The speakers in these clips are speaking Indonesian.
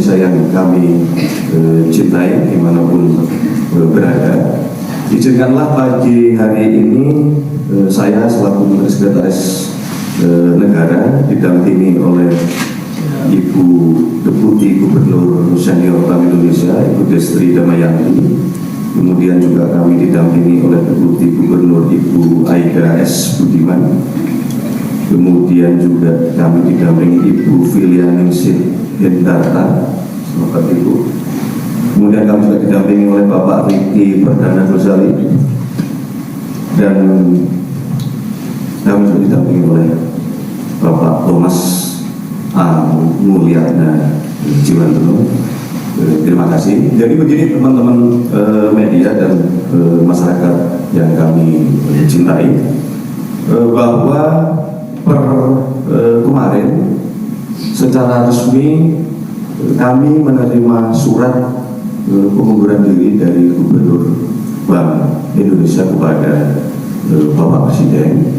Indonesia yang kami cintai dimanapun berada. Izinkanlah pagi hari ini saya selaku Menteri Sekretaris Negara didampingi oleh Ibu Deputi Gubernur Senior Bank Indonesia, Ibu Destri Damayanti. Kemudian juga kami didampingi oleh Deputi Gubernur Ibu Aida S. Budiman. Kemudian juga kami didampingi Ibu Filianingsih Hendarta, selamat Ibu. Kemudian kami juga didampingi oleh Bapak Riki Perdana Gozali, dan kami juga didampingi oleh Bapak Thomas A. Mulyana Jiwandono. Terima kasih. Jadi begini teman-teman media dan masyarakat yang kami cintai, bahwa kemarin secara resmi kami menerima surat pengunduran diri dari Gubernur Bank Indonesia kepada Bapak Presiden,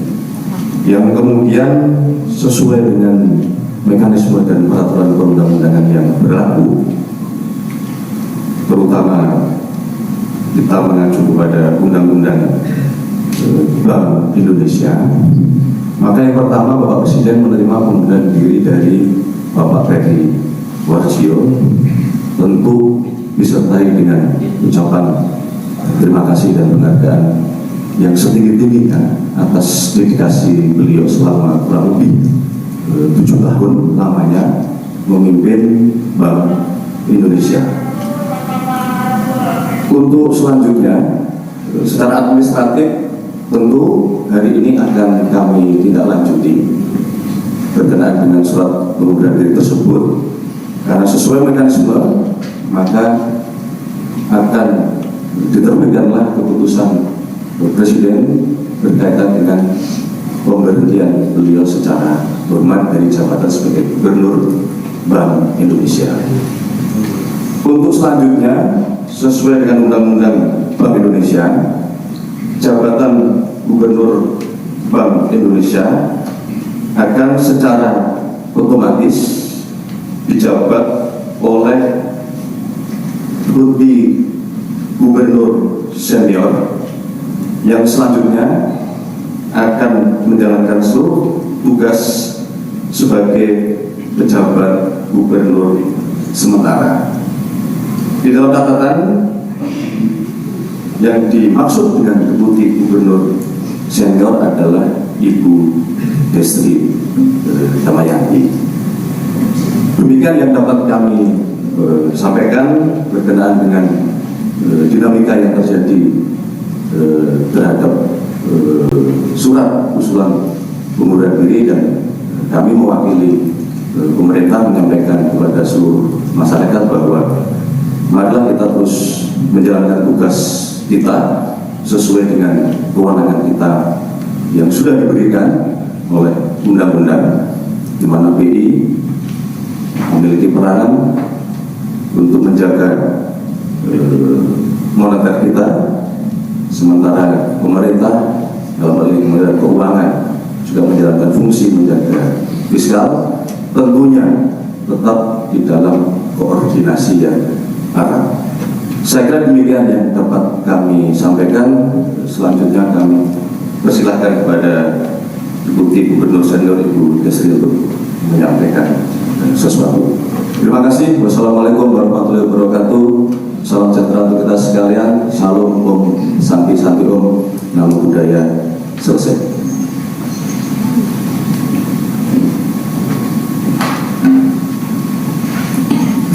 yang kemudian sesuai dengan mekanisme dan peraturan perundang-undangan yang berlaku, terutama kita mengacu kepada Undang-Undang Bank Indonesia. Maka yang pertama, Bapak Presiden menerima pengunduran diri dari Bapak Peri Warjio, tentu disertai dengan ucapan terima kasih dan penghargaan yang setinggi-tingginya atas dedikasi beliau selama kurang lebih 7 tahun lamanya memimpin Bank Indonesia. Untuk selanjutnya, secara administratif tentu hari ini akan kami tindak lanjuti berkenaan dengan surat pengunduran diri tersebut, karena sesuai mekanisme maka akan diterbitkanlah keputusan Presiden berkaitan dengan pemberhentian beliau secara hormat dari jabatan sebagai Gubernur Bank Indonesia. Untuk selanjutnya, sesuai dengan Undang-Undang Bank Indonesia, jabatan Gubernur Bank Indonesia akan secara otomatis dijabat oleh Deputi Gubernur Senior yang selanjutnya akan menjalankan seluruh tugas sebagai pejabat gubernur sementara. Di dalam catatan, yang dimaksud dengan Deputi Gubernur Senior adalah Ibu Destri Damayanti. Demikian yang dapat kami sampaikan berkenaan dengan dinamika yang terjadi terhadap surat usulan pengunduran diri, dan kami mewakili pemerintah menyampaikan kepada seluruh masyarakat bahwa marilah kita terus menjalankan tugas kita sesuai dengan kewenangan kita yang sudah diberikan oleh undang-undang, di mana BI memiliki peranan untuk menjaga moneter kita, sementara pemerintah dalam hal ini Kementerian Keuangan juga menjalankan fungsi menjaga fiskal, tentunya tetap di dalam koordinasi yang erat. Saya kira demikian yang dapat kami sampaikan. Selanjutnya kami persilahkan kepada Deputi Gubernur Senior Ibu Destri untuk menyampaikan sesuatu. Terima kasih. Wassalamualaikum warahmatullahi wabarakatuh. Salam sejahtera untuk kita sekalian. Salam Om Santi Santi Om. Namo Buddhaya. Selesai.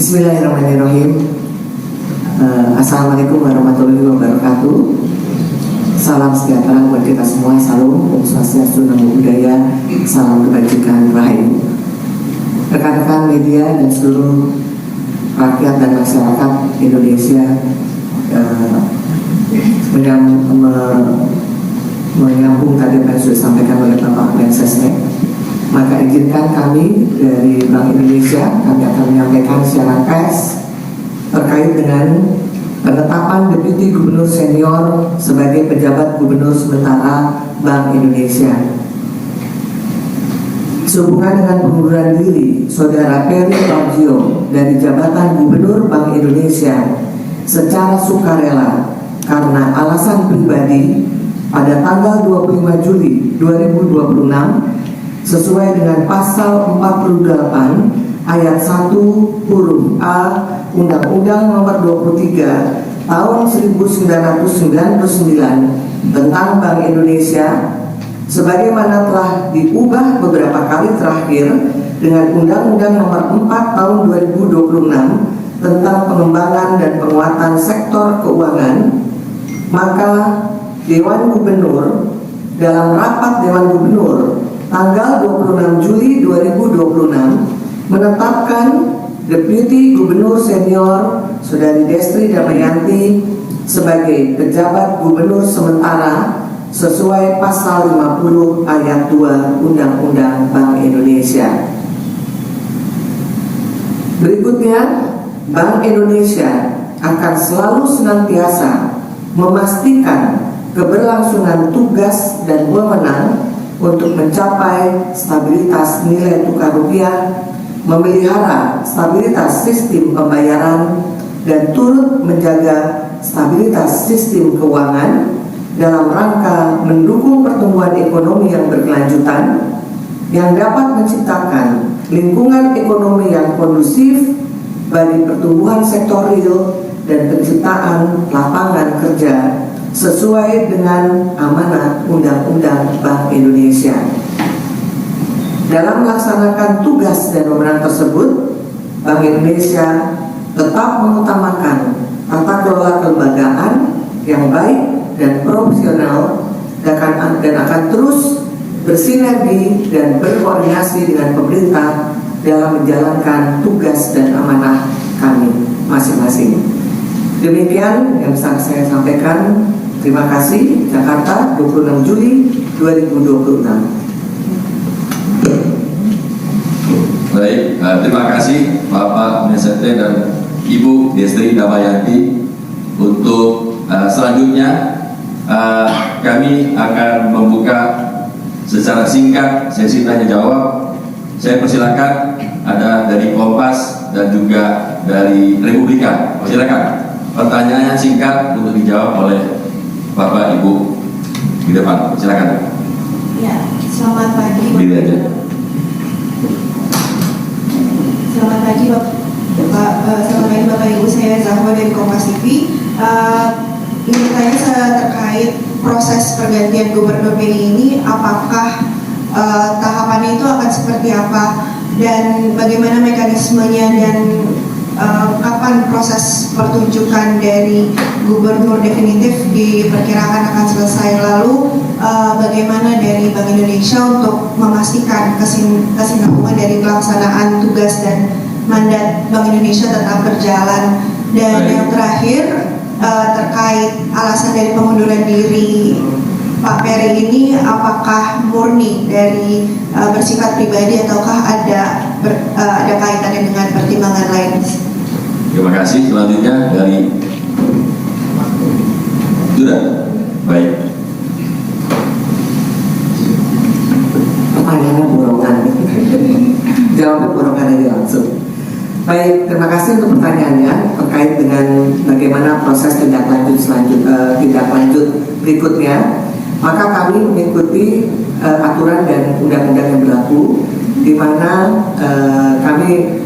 Bismillahirrahmanirrahim. Assalamualaikum warahmatullahi wabarakatuh. Salam sejahtera buat kita semua. Salam Om Swastiastu, Namo Buddhaya. Salam kebajikan rahayu. Rekan-rekan media dan seluruh rakyat dan masyarakat Indonesia, menyambung tadi yang sudah disampaikan oleh Bapak Mensesnek, maka izinkan kami dari Bank Indonesia, kami akan menyampaikan secara pers terkait dengan penetapan Deputi Gubernur Senior sebagai pejabat Gubernur sementara Bank Indonesia. sehubungan dengan pengunduran diri Saudara Peri Warjio dari jabatan Gubernur Bank Indonesia secara sukarela karena alasan pribadi pada tanggal 25 Juli 2026 sesuai dengan pasal 48 ayat 1 huruf A Undang-Undang Nomor 23 Tahun 1999 tentang Bank Indonesia, sebagaimana telah diubah beberapa kali terakhir dengan Undang-Undang Nomor 4 Tahun 2026 tentang pengembangan dan penguatan sektor keuangan, maka Dewan Gubernur dalam rapat Dewan Gubernur tanggal 26 Juli 2026 menetapkan Deputi Gubernur Senior Saudari Destri Damayanti sebagai pejabat gubernur sementara sesuai pasal 50 ayat 2 Undang-Undang Bank Indonesia. Berikutnya, Bank Indonesia akan selalu senantiasa memastikan keberlangsungan tugas dan wewenang untuk mencapai stabilitas nilai tukar rupiah, memelihara stabilitas sistem pembayaran, dan turut menjaga stabilitas sistem keuangan dalam rangka mendukung pertumbuhan ekonomi yang berkelanjutan yang dapat menciptakan lingkungan ekonomi yang kondusif bagi pertumbuhan sektor real dan penciptaan lapangan kerja sesuai dengan amanat Undang-Undang Bank Indonesia. Dalam melaksanakan tugas dan wewenang tersebut, Bank Indonesia tetap mengutamakan tata kelola kelembagaan yang baik dan profesional dan akan terus bersinergi dan berkoordinasi dengan pemerintah dalam menjalankan tugas dan amanah kami masing-masing. Demikian yang bisa saya sampaikan. Terima kasih. Jakarta, 26 Juli 2026. Baik, terima kasih Bapak Menesete dan Ibu Destri Damayanti. Untuk selanjutnya kami akan membuka secara singkat sesi tanya jawab. Saya persilakan ada dari Kompas dan juga dari Republika. Silakan. Pertanyaannya singkat untuk dijawab oleh Bapak Ibu di depan. Silakan. Ya, selamat pagi. Berdiri aja. Selamat pagi Bapak Ibu, saya Zahwa dari Kompas TV. Ingin tanya terkait proses pergantian Gubernur BI ini, apakah tahapannya itu akan seperti apa dan bagaimana mekanismenya dan kapan proses pertunjukan dari Gubernur definitif diperkirakan akan selesai, lalu bagaimana dari Bank Indonesia untuk memastikan kesinambungan dari pelaksanaan tugas dan mandat Bank Indonesia tetap berjalan. Dan yang terakhir terkait alasan dari pengunduran diri Pak Peri ini, apakah murni dari bersifat pribadi ataukah ada kaitannya dengan pertimbangan lain? Terima kasih. Selanjutnya dari sudah baik. Pertanyaannya borongan. Jawabnya borongan aja langsung. Baik, terima kasih untuk pertanyaannya terkait dengan bagaimana proses tindak lanjut berikutnya. Maka kami mengikuti aturan dan undang-undang yang berlaku, di mana kami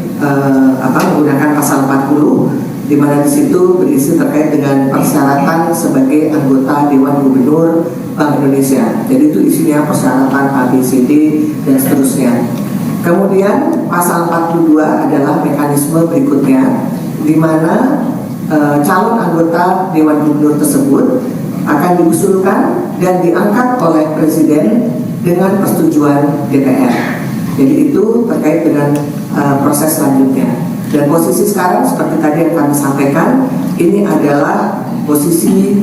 menggunakan pasal 40, di mana di situ berisi terkait dengan persyaratan sebagai anggota Dewan Gubernur Bank Indonesia. Jadi itu isinya persyaratan ABCD dan seterusnya. Kemudian pasal 42 adalah mekanisme berikutnya, di mana calon anggota Dewan Gubernur tersebut akan diusulkan dan diangkat oleh Presiden dengan persetujuan DPR. Jadi itu terkait dengan proses selanjutnya. Dan posisi sekarang seperti tadi yang kami sampaikan, ini adalah posisi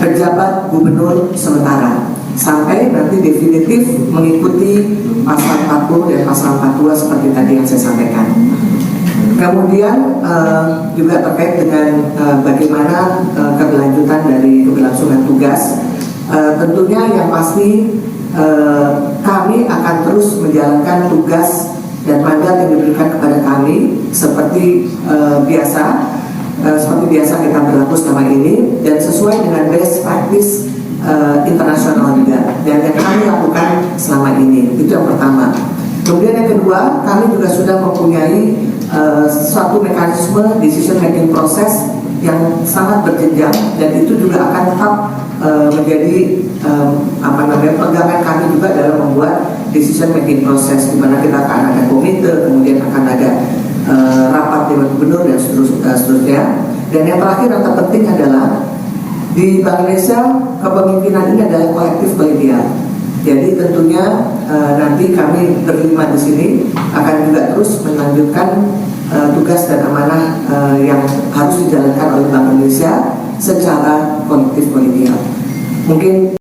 pejabat gubernur sementara sampai nanti definitif mengikuti pasal 40 dan pasal 42 seperti tadi yang saya sampaikan. Kemudian juga terkait dengan bagaimana keberlanjutan dari keberlangsungan tugas. Tentunya yang pasti kami akan terus menjalankan tugas dan mandat yang diberikan kepada kami seperti biasa kita berlaku selama ini dan sesuai dengan best practice internasional juga dan yang kami lakukan selama ini. Itu yang pertama. Kemudian yang kedua, kami juga sudah mempunyai suatu mekanisme decision making process yang sangat berjenjang dan itu juga akan tetap menjadi pegangan kami juga dalam membuat decision making process, di mana kita akan ada komite, kemudian akan ada rapat dewan gubernur dan seterusnya. Dan yang terakhir yang terpenting adalah di Bank Indonesia kepemimpinan ini adalah kolektif kolegial. Jadi tentunya nanti kami berlima di sini akan juga terus melanjutkan tugas dan amanah yang harus dijalankan oleh Bank Indonesia secara kolektif kolegial. Mungkin